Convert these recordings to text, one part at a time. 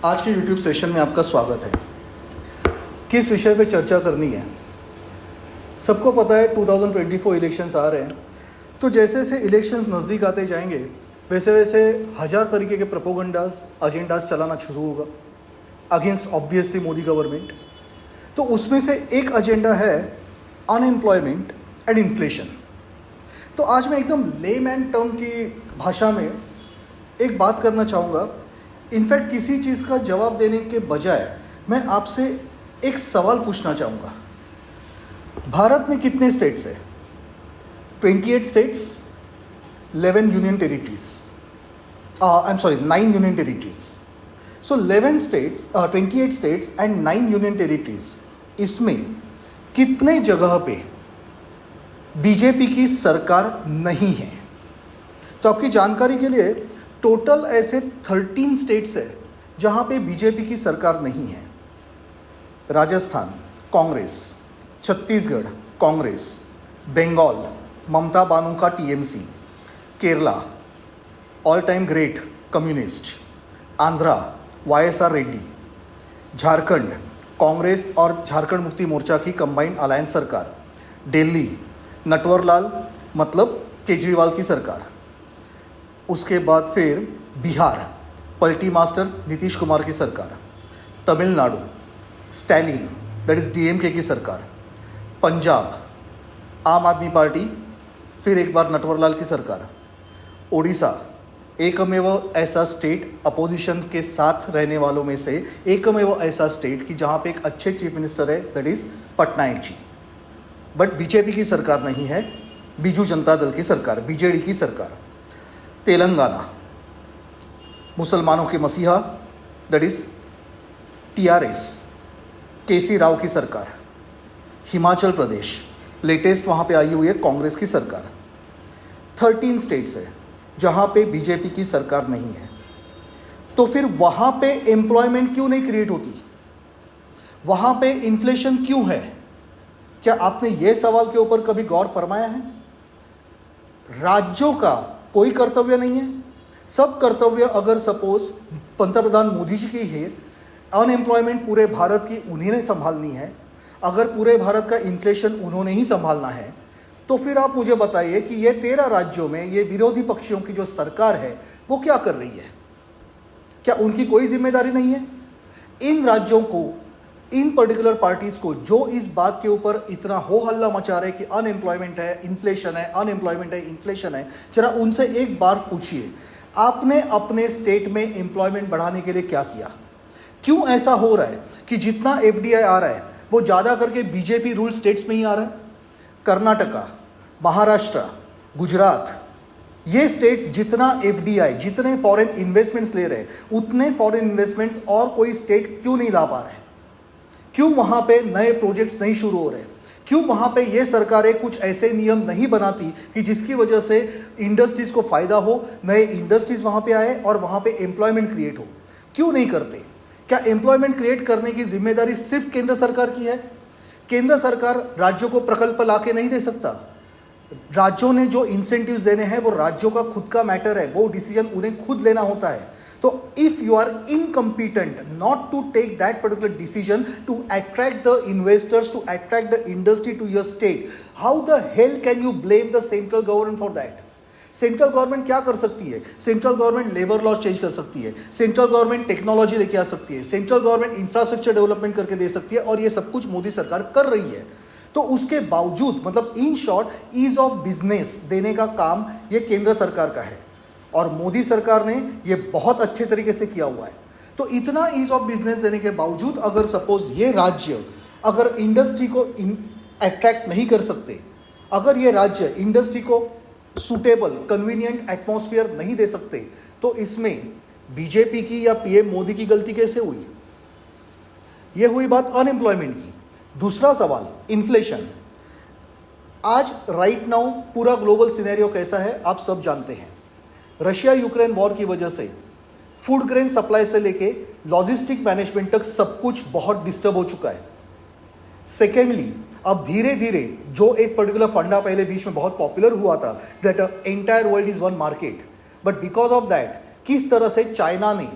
आज के YouTube session में आपका स्वागत है। किस विषय पे चर्चा करनी है? सबको पता है 2024 इलेक्शंस आ रहे हैं, तो जैसे जैसे इलेक्शंस नज़दीक आते जाएंगे वैसे वैसे हजार तरीके के प्रोपोगंडास एजेंडास चलाना शुरू होगा अगेंस्ट ऑब्वियसली मोदी गवर्नमेंट। तो उसमें से एक एजेंडा है अनएम्प्लॉयमेंट एंड इन्फ्लेशन। तो आज मैं एकदम लेमैन टर्म की भाषा में एक बात करना चाहूँगा। इनफैक्ट किसी चीज़ का जवाब देने के बजाय मैं आपसे एक सवाल पूछना चाहूँगा। भारत में कितने स्टेट्स हैं? 28 states, 11 union territories, 9 union territories. So 11 states, 28 states and 9 union territories, इसमें कितने जगह पे बीजेपी की सरकार नहीं है? तो आपकी जानकारी के लिए टोटल ऐसे 13 स्टेट्स है जहां पे बीजेपी की सरकार नहीं है। राजस्थान कांग्रेस, छत्तीसगढ़ कांग्रेस, बंगाल ममता बानू का TMC, Kerala all time great communist, Andhra YSR Reddy, Jharkhand Congress और झारखंड मुक्ति मोर्चा की कंबाइंड अलायंस सरकार, दिल्ली नटवरलाल मतलब केजरीवाल की सरकार, उसके बाद फिर बिहार पलटी मास्टर नीतीश कुमार की सरकार, Tamil Nadu Stalin that is DMK की सरकार, पंजाब आम आदमी पार्टी फिर एक बार नटवरलाल की सरकार, ओडिशा एकमेव ऐसा स्टेट अपोजिशन के साथ रहने वालों में से एकमेव ऐसा स्टेट कि जहाँ पे एक अच्छे चीफ मिनिस्टर है that is Patnaik ji. But BJP की सरकार नहीं है, बीजू जनता दल की सरकार, बीजेडी की सरकार। तेलंगाना मुसलमानों के मसीहा दैट इज़ टीआरएस केसी राव की सरकार। हिमाचल प्रदेश लेटेस्ट वहाँ पे आई हुई है कांग्रेस की सरकार। 13 स्टेट्स है जहाँ पे बीजेपी की सरकार नहीं है। तो फिर वहाँ पे एम्प्लॉयमेंट क्यों नहीं क्रिएट होती? वहाँ पे इन्फ्लेशन क्यों है? क्या आपने ये सवाल के ऊपर कभी गौर फरमाया है? राज्यों का कोई कर्तव्य नहीं है? सब कर्तव्य अगर सपोज पंतप्रधान मोदी जी की है, अनएम्प्लॉयमेंट पूरे भारत की उन्हीं ने संभालनी है, अगर पूरे भारत का इन्फ्लेशन उन्होंने ही संभालना है, तो फिर आप मुझे बताइए कि ये 13 राज्यों में ये विरोधी पक्षियों की जो सरकार है वो क्या कर रही है? क्या उनकी कोई जिम्मेदारी नहीं है? इन राज्यों को, इन पर्टिकुलर पार्टीज को जो इस बात के ऊपर इतना हो हल्ला मचा रहे कि अनएम्प्लॉयमेंट है, इन्फ्लेशन है, अनएम्प्लॉयमेंट है, इन्फ्लेशन है, जरा उनसे एक बार पूछिए आपने अपने स्टेट में एम्प्लॉयमेंट बढ़ाने के लिए क्या किया? क्यों ऐसा हो रहा है कि जितना एफडीआई आ रहा है वो ज़्यादा करके बीजेपी रूल स्टेट्स में ही आ रहा है? कर्नाटका, महाराष्ट्र, गुजरात, ये स्टेट्स जितना एफडीआई, जितने फॉरेन इन्वेस्टमेंट्स ले रहे हैं उतने फॉरेन इन्वेस्टमेंट्स और कोई स्टेट क्यों नहीं ला पा रहे? क्यों वहाँ पे नए प्रोजेक्ट्स नहीं शुरू हो रहे? क्यों वहाँ पे ये सरकारें कुछ ऐसे नियम नहीं बनाती कि जिसकी वजह से इंडस्ट्रीज़ को फ़ायदा हो, नए इंडस्ट्रीज़ वहाँ पे आए और वहाँ पे एम्प्लॉयमेंट क्रिएट हो? क्यों नहीं करते? क्या एम्प्लॉयमेंट क्रिएट करने की जिम्मेदारी सिर्फ केंद्र सरकार की है? केंद्र सरकार राज्यों को प्रकल्प ला के नहीं दे सकता। राज्यों ने जो इंसेंटिव्स देने हैं वो राज्यों का खुद का मैटर है, वो डिसीजन उन्हें खुद लेना होता है। तो if you are incompetent not to take that particular decision to attract the investors, to attract the industry to your state, how the hell can you blame the central government for that? Central government क्या कर सकती है? Central government labour laws change कर सकती है, central government technology लेके आ सकती है, सेंट्रल गवर्नमेंट इंफ्रास्ट्रक्चर डेवलपमेंट करके दे सकती है, और ये सब कुछ मोदी सरकार कर रही है। तो उसके बावजूद मतलब in short ease of business देने का काम ये केंद्र सरकार का है और मोदी सरकार ने ये बहुत अच्छे तरीके से किया हुआ है। तो इतना ईज ऑफ बिजनेस देने के बावजूद अगर सपोज ये राज्य अगर इंडस्ट्री को अट्रैक्ट नहीं कर सकते, अगर ये राज्य इंडस्ट्री को सूटेबल कन्वीनियंट एटमॉस्फेयर नहीं दे सकते, तो इसमें बीजेपी की या पीएम मोदी की गलती कैसे हुई? ये हुई बात अनएम्प्लॉयमेंट की। दूसरा सवाल इन्फ्लेशन। आज राइट नाउ पूरा ग्लोबल सिनेरियो कैसा है आप सब जानते हैं। रशिया यूक्रेन वॉर की वजह से फूड ग्रेन सप्लाई से लेके लॉजिस्टिक मैनेजमेंट तक सब कुछ बहुत डिस्टर्ब हो चुका है। सेकेंडली अब धीरे धीरे जो एक पर्टिकुलर फंडा पहले बीच में बहुत पॉपुलर हुआ था that entire world is one market, but because of that किस तरह से चाइना ने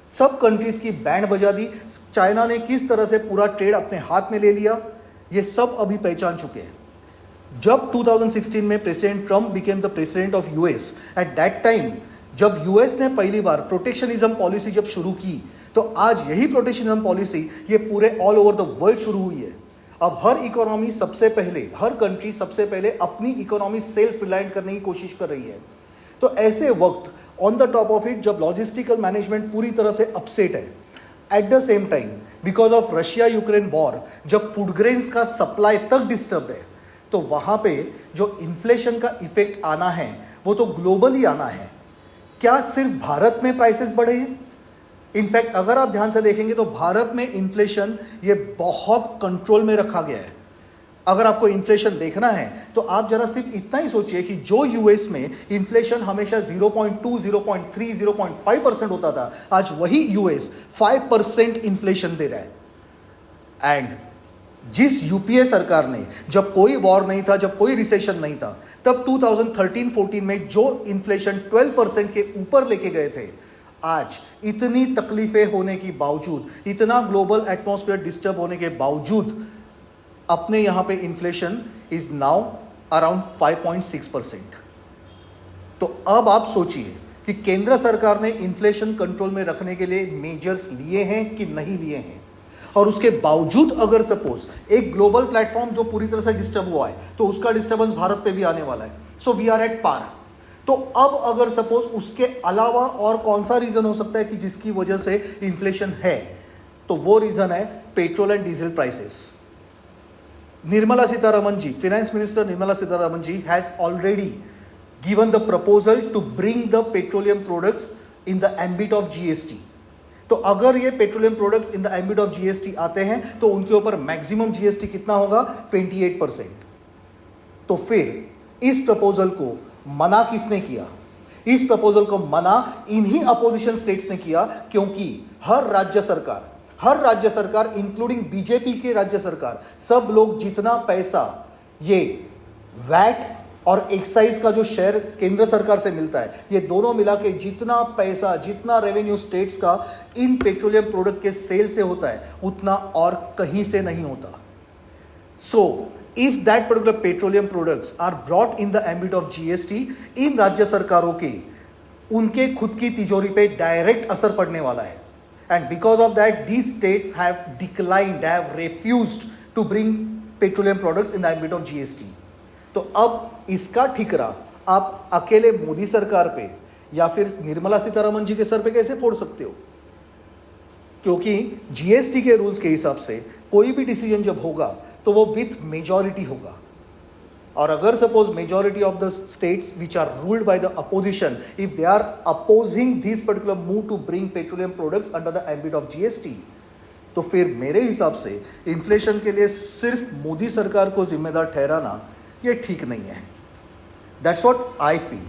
सब कंट्रीज की बैंड बजा दी। चाइना ने किस तरह से पूरा ट्रेड अपने हाथ में ले लिया, ये सब अभी पहचान चुके हैं। जब 2016 में president Trump became the president of US, at that time जब यूएस ने पहली बार प्रोटेक्शनिज्म पॉलिसी जब शुरू की, तो आज यही प्रोटेक्शनिज्म पॉलिसी ये पूरे ऑल ओवर द वर्ल्ड शुरू हुई है। अब हर इकोनॉमी सबसे पहले, हर कंट्री सबसे पहले अपनी इकोनॉमी सेल्फ रिलायंट करने की कोशिश कर रही है। तो ऐसे वक्त on the top of it जब लॉजिस्टिकल मैनेजमेंट पूरी तरह से अपसेट है, at the same time because of Russia Ukraine war जब फूड ग्रेन्स का सप्लाई तक डिस्टर्ब है, तो वहां पे जो इन्फ्लेशन का इफेक्ट आना है वो तो ग्लोबली आना है। क्या सिर्फ भारत में प्राइसेस बढ़े हैं? इनफैक्ट अगर आप ध्यान से देखेंगे तो भारत में इन्फ्लेशन ये बहुत कंट्रोल में रखा गया है। अगर आपको इन्फ्लेशन देखना है तो आप जरा सिर्फ इतना ही सोचिए कि जो यूएस में इन्फ्लेशन हमेशा 0.2, 0.3, 0.5% होता था, आज वही यूएस 5% इन्फ्लेशन दे रहा है। एंड जिस यूपीए सरकार ने, जब कोई वॉर नहीं था, जब कोई रिसेशन नहीं था, तब 2013-14 में जो इन्फ्लेशन 12% के ऊपर लेके गए थे, आज इतनी तकलीफें होने के बावजूद, इतना ग्लोबल एटमॉस्फेयर डिस्टर्ब होने के बावजूद अपने यहां पे इन्फ्लेशन इज नाउ अराउंड 5.6%। तो अब आप सोचिए कि केंद्र सरकार ने इन्फ्लेशन कंट्रोल में रखने के लिए मेजर्स लिए हैं कि नहीं लिए हैं, और उसके बावजूद अगर सपोज एक ग्लोबल प्लेटफॉर्म जो पूरी तरह से डिस्टर्ब हुआ है, तो उसका डिस्टर्बेंस भारत पे भी आने वाला है। So we are at par. तो अब अगर सपोज उसके अलावा और कौन सा रीजन हो सकता है कि जिसकी वजह से इन्फ्लेशन है, तो वो रीजन है petrol and diesel prices. Nirmala Sitharaman ji, finance minister Nirmala Sitharaman ji has already given the proposal to bring the petroleum products in the ambit of GST. तो अगर ये petroleum products in the ambit of GST आते हैं तो उनके ऊपर मैक्सिमम जीएसटी कितना होगा? 28%। तो फिर इस प्रपोजल को मना किसने किया? इस प्रपोजल को मना इन्हीं अपोजिशन स्टेट्स ने किया, क्योंकि हर राज्य सरकार इंक्लूडिंग बीजेपी के राज्य सरकार, सब लोग जितना पैसा ये वैट और एक्साइज का जो शेयर केंद्र सरकार से मिलता है, ये दोनों मिला के जितना पैसा, जितना रेवेन्यू स्टेट्स का इन पेट्रोलियम प्रोडक्ट के सेल से होता है, उतना और कहीं से नहीं होता। So if that particular petroleum products are brought in the ambit of GST, इन राज्य सरकारों के उनके खुद की तिजोरी पे डायरेक्ट असर पड़ने वाला है। And because of that these states have declined, have refused to bring petroleum products in the ambit of GST. तो अब इसका ठिकरा आप अकेले मोदी सरकार पे या फिर निर्मला सीतारमन जी के सर पे कैसे फोड़ सकते हो? क्योंकि जीएसटी के रूल्स के हिसाब से कोई भी डिसीजन जब होगा तो वो विथ मेजॉरिटी होगा, और अगर suppose majority of the states which are ruled by the opposition, if they are opposing this particular move to bring petroleum products under the ambit of GST, तो फिर मेरे हिसाब से इन्फ्लेशन के लिए सिर्फ मोदी सरकार को जिम्मेदार ठहराना ये ठीक नहीं है। That's what I feel.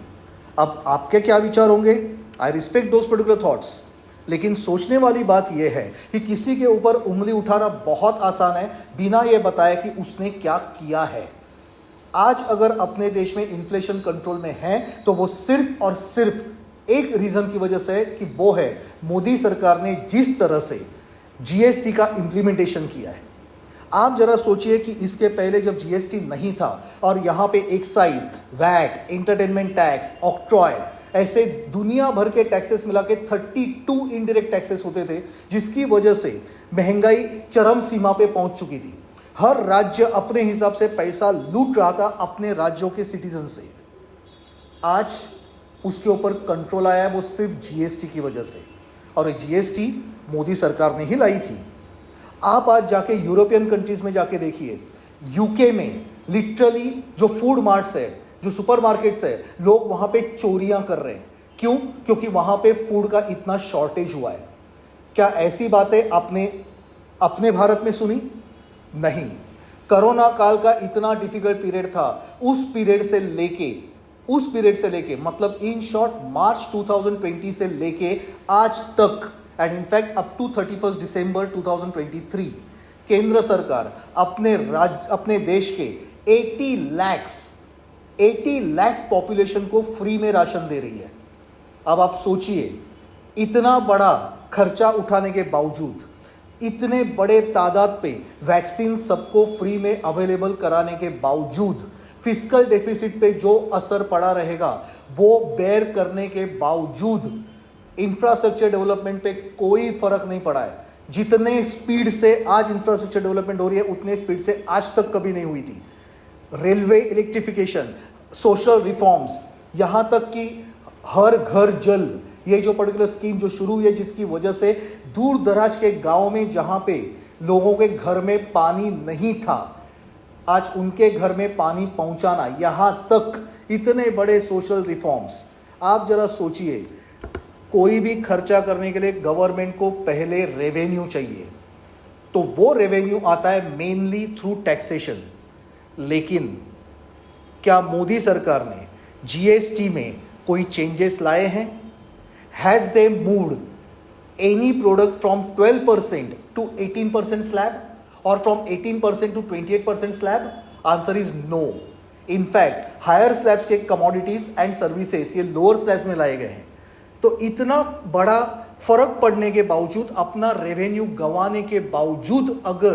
अब आपके क्या विचार होंगे? I respect those particular thoughts, लेकिन सोचने वाली बात यह है कि किसी के ऊपर उंगली उठाना बहुत आसान है बिना ये बताए कि उसने क्या किया है। आज अगर अपने देश में इन्फ्लेशन कंट्रोल में है तो वो सिर्फ और सिर्फ एक रीजन की वजह से है कि वो है मोदी सरकार ने जिस तरह से जीएसटी का इंप्लीमेंटेशन किया है। आप जरा सोचिए कि इसके पहले जब जीएसटी नहीं था और यहाँ पे excise, VAT, entertainment tax, octroi, ऐसे दुनिया भर के टैक्सेस मिला के 32 इनडायरेक्ट टैक्सेस होते थे, जिसकी वजह से महंगाई चरम सीमा पे पहुंच चुकी थी। हर राज्य अपने हिसाब से पैसा लूट रहा था अपने राज्यों के सिटीजन से। आज उसके ऊपर कंट्रोल आया है वो सिर्फ जीएसटी की वजह से, और जीएसटी मोदी सरकार ने ही लाई थी। आप आज जाके यूरोपियन कंट्रीज में जाके देखिए, यूके में लिटरली जो फूड मार्ट्स है, जो सुपरमार्केट्स है, लोग वहां पे चोरियां कर रहे हैं। क्यों? क्योंकि वहां पे फूड का इतना शॉर्टेज हुआ है। क्या ऐसी बातें आपने अपने भारत में सुनी? नहीं। कोरोना काल का इतना डिफिकल्ट पीरियड था, उस पीरियड से लेके मतलब इन शॉर्ट मार्च 2020 से लेके आज तक, एंड इनफैक्ट अप टू 31 दिसंबर 2023, केंद्र सरकार अपने देश के 80 लाख पॉपुलेशन को फ्री में राशन दे रही है। अब आप सोचिए, इतना बड़ा खर्चा उठाने के बावजूद, इतने बड़े तादाद पे वैक्सीन सबको फ्री में अवेलेबल कराने के बावजूद, फिस्कल डेफिसिट पे जो असर पड़ा रहेगा वो बेयर करने के बावजूद इंफ्रास्ट्रक्चर डेवलपमेंट पे कोई फर्क नहीं पड़ा है। जितने स्पीड से आज इंफ्रास्ट्रक्चर डेवलपमेंट हो रही है उतने स्पीड से आज तक कभी नहीं हुई थी। रेलवे इलेक्ट्रिफिकेशन, सोशल रिफॉर्म्स, यहां तक कि हर घर जल, ये जो पर्टिकुलर स्कीम जो शुरू हुई है जिसकी वजह से दूर दराज के गांव में जहां पे लोगों के घर में पानी नहीं था, आज उनके घर में पानी पहुंचाना, यहां तक इतने बड़े सोशल रिफॉर्म्स। आप जरा सोचिए, कोई भी खर्चा करने के लिए गवर्नमेंट को पहले रेवेन्यू चाहिए, तो वो रेवेन्यू आता है मेनली थ्रू टैक्सेशन। लेकिन क्या मोदी सरकार ने जीएसटी में कोई चेंजेस लाए हैं? Has they moved any product from 12% to 18% slab और from 18% to 28% slab? Answer is no. In fact higher slabs के कमोडिटीज एंड सर्विसेज ये लोअर स्लैब्स में लाए गए हैं। तो इतना बड़ा फर्क पड़ने के बावजूद, अपना रेवेन्यू गंवाने के बावजूद, अगर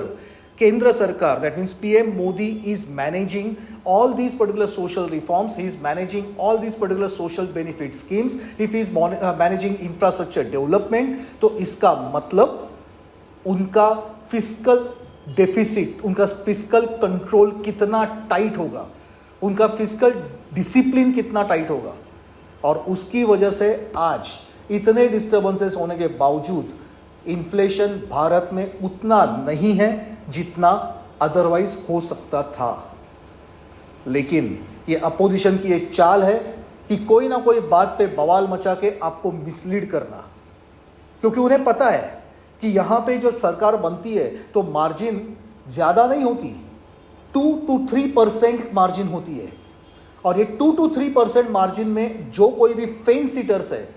केंद्र सरकार, that means PM Modi is managing all these particular social reforms, he is managing all these particular social benefit schemes, if he is managing infrastructure development, तो इसका मतलब उनका फिस्कल डेफिसिट, उनका फिस्कल कंट्रोल कितना टाइट होगा, उनका फिस्कल डिसिप्लिन कितना tight होगा। और उसकी वजह से आज इतने डिस्टर्बेंसेस होने के बावजूद इन्फ्लेशन भारत में उतना नहीं है जितना अदरवाइज हो सकता था। लेकिन ये अपोजिशन की एक चाल है कि कोई ना कोई बात पे बवाल मचा के आपको मिसलीड करना, क्योंकि उन्हें पता है कि यहाँ पे जो सरकार बनती है तो मार्जिन ज़्यादा नहीं होती, 2 to 3% मार्जिन होती है। और ये 2 to 3% मार्जिन में जो कोई भी फेंस सीटर्स है,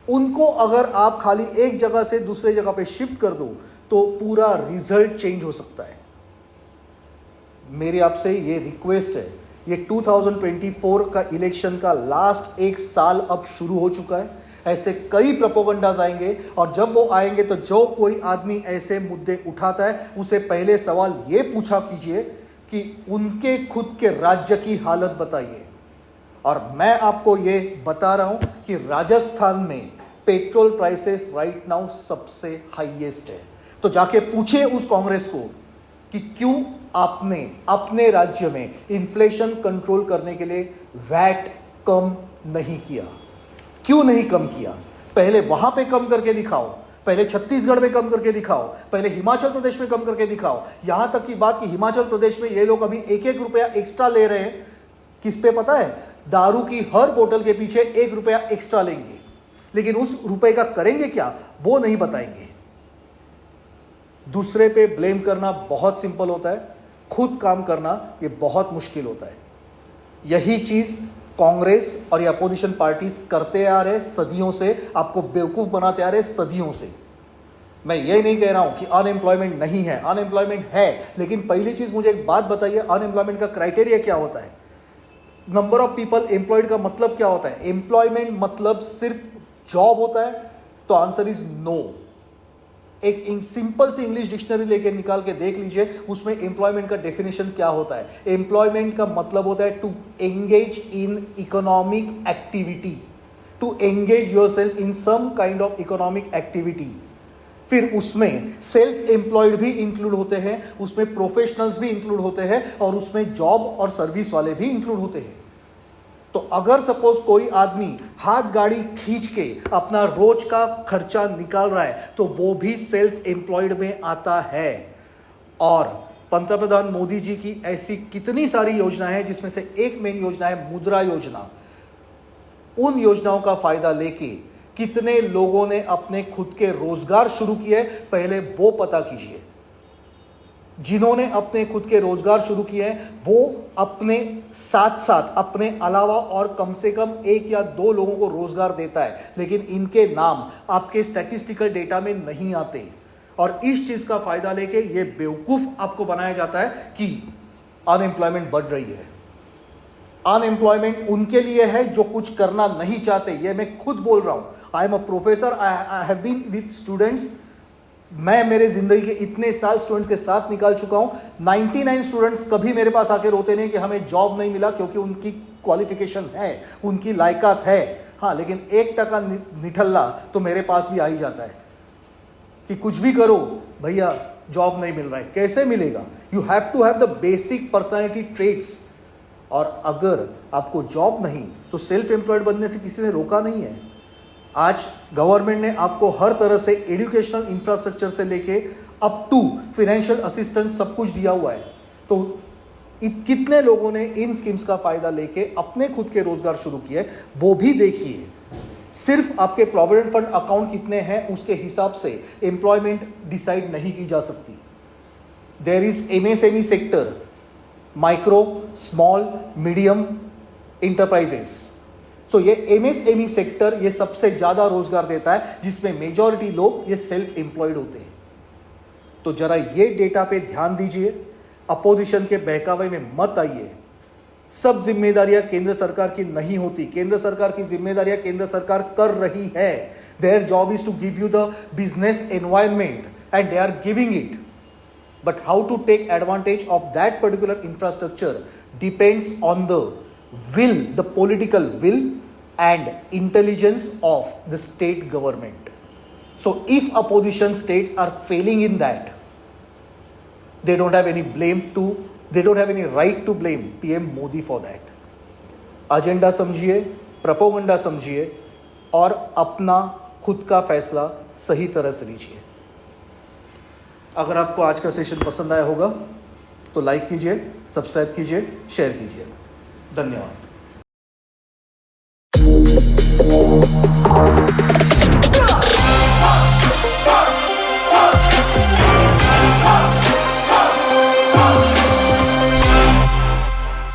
उनको अगर आप खाली एक जगह से दूसरे जगह पे शिफ्ट कर दो तो पूरा रिजल्ट चेंज हो सकता है। मेरी आपसे ये रिक्वेस्ट है, ये 2024 का इलेक्शन का लास्ट एक साल अब शुरू हो चुका है। ऐसे कई प्रोपोगंडाज आएंगे और जब वो आएंगे तो जो कोई आदमी ऐसे मुद्दे उठाता है उसे पहले सवाल ये पूछा कीजिए कि उनके खुद के राज्य की हालत बताइए। और मैं आपको ये बता रहा हूं कि राजस्थान में पेट्रोल प्राइसेस राइट नाउ सबसे हाईएस्ट है। तो जाके पूछिए उस कांग्रेस को कि क्यों आपने अपने राज्य में इन्फ्लेशन कंट्रोल करने के लिए वैट कम नहीं किया, क्यों नहीं कम किया? पहले वहां पे कम करके दिखाओ, पहले छत्तीसगढ़ में कम करके दिखाओ, पहले हिमाचल प्रदेश में कम करके दिखाओ। यहां तक की बात कि हिमाचल प्रदेश में ये लोग अभी 1-1 रुपया एक्स्ट्रा ले रहे हैं। किस पे पता है? दारू की हर बोतल के पीछे 1 रुपया एक्स्ट्रा लेंगे, लेकिन उस रुपए का करेंगे क्या वो नहीं बताएंगे। दूसरे पे ब्लेम करना बहुत सिंपल होता है, खुद काम करना ये बहुत मुश्किल होता है। यही चीज कांग्रेस और ये अपोजिशन पार्टीज करते आ रहे सदियों से, आपको बेवकूफ बनाते आ रहे सदियों से। मैं ये नहीं कह रहा हूं कि अनएम्प्लॉयमेंट नहीं है, अनएम्प्लॉयमेंट है, लेकिन पहली चीज मुझे एक बात बताइए, अनएम्प्लॉयमेंट का क्राइटेरिया क्या होता है? नंबर ऑफ पीपल एम्प्लॉयड का मतलब क्या होता है? एम्प्लॉयमेंट मतलब सिर्फ जॉब होता है? तो आंसर इज नो। एक सिंपल सी इंग्लिश डिक्शनरी लेके निकाल के देख लीजिए, उसमें एम्प्लॉयमेंट का डेफिनेशन क्या होता है। एम्प्लॉयमेंट का मतलब होता है to engage in economic activity, to engage yourself in some kind of economic activity. फिर उसमें सेल्फ एम्प्लॉयड भी इंक्लूड होते हैं, उसमें प्रोफेशनल्स भी इंक्लूड होते हैं और उसमें जॉब और सर्विस वाले भी इंक्लूड होते हैं। तो अगर सपोज कोई आदमी हाथ गाड़ी खींच के अपना रोज का खर्चा निकाल रहा है तो वो भी सेल्फ एम्प्लॉयड में आता है। और पंतप्रधान मोदी जी की ऐसी कितनी सारी योजनाएं हैं, जिसमें से एक मेन योजना है मुद्रा योजना। उन योजनाओं का फायदा लेके कितने लोगों ने अपने खुद के रोजगार शुरू किए, पहले वो पता कीजिए। जिन्होंने अपने खुद के रोजगार शुरू किए हैं वो अपने साथ साथ अपने अलावा और कम से कम 1 या 2 लोगों को रोजगार देता है, लेकिन इनके नाम आपके स्टैटिस्टिकल डेटा में नहीं आते। और इस चीज का फायदा लेके ये बेवकूफ आपको बनाया जाता है कि अनएम्प्लॉयमेंट बढ़ रही है। अनएम्प्लॉयमेंट उनके लिए है जो कुछ करना नहीं चाहते, ये मैं खुद बोल रहा हूं। I am a professor, I have been with students. मैं मेरे जिंदगी के इतने साल स्टूडेंट्स के साथ निकाल चुका हूं। 99 स्टूडेंट्स कभी मेरे पास आके रोते नहीं कि हमें जॉब नहीं मिला, क्योंकि उनकी क्वालिफिकेशन है, उनकी लायकात है। हाँ, लेकिन 1% निठल्ला तो मेरे पास भी आ ही जाता है कि कुछ भी करो भैया, जॉब नहीं मिल रहा है। कैसे मिलेगा? You have to have the basic personality traits. और अगर आपको जॉब नहीं, तो सेल्फ एम्प्लॉयड बनने से किसी ने रोका नहीं है। आज गवर्नमेंट ने आपको हर तरह से एजुकेशनल इंफ्रास्ट्रक्चर से लेके अप टू फाइनेंशियल असिस्टेंस सब कुछ दिया हुआ है। तो कितने लोगों ने इन स्कीम्स का फायदा लेके अपने खुद के रोजगार शुरू किए, वो भी देखिए। सिर्फ आपके प्रोविडेंट फंड अकाउंट कितने हैं उसके हिसाब से एम्प्लॉयमेंट डिसाइड नहीं की जा सकती। There is MSME sector, micro small medium enterprises. So ये एमएसएमई सेक्टर ये सबसे ज्यादा रोजगार देता है, जिसमें मेजॉरिटी लोग ये सेल्फ एम्प्लॉयड होते हैं। तो जरा ये डेटा पे ध्यान दीजिए, अपोजिशन के बहकावे में मत आइए। सब जिम्मेदारियां केंद्र सरकार की नहीं होती। केंद्र सरकार की जिम्मेदारियां केंद्र सरकार कर रही है। Their job is to give you the business environment and they are giving it, but how to take advantage of that particular infrastructure depends on the will, the political will and intelligence of the state government. So if opposition states are failing in that, they don't have any they don't have any right to blame PM Modi for that. Agenda समझिए, propaganda समझिए और अपना खुद का फैसला सही तरह से लीजिए। अगर आपको आज का सेशन पसंद आया होगा तो लाइक कीजिए, सब्सक्राइब कीजिए, शेयर कीजिए। धन्यवाद।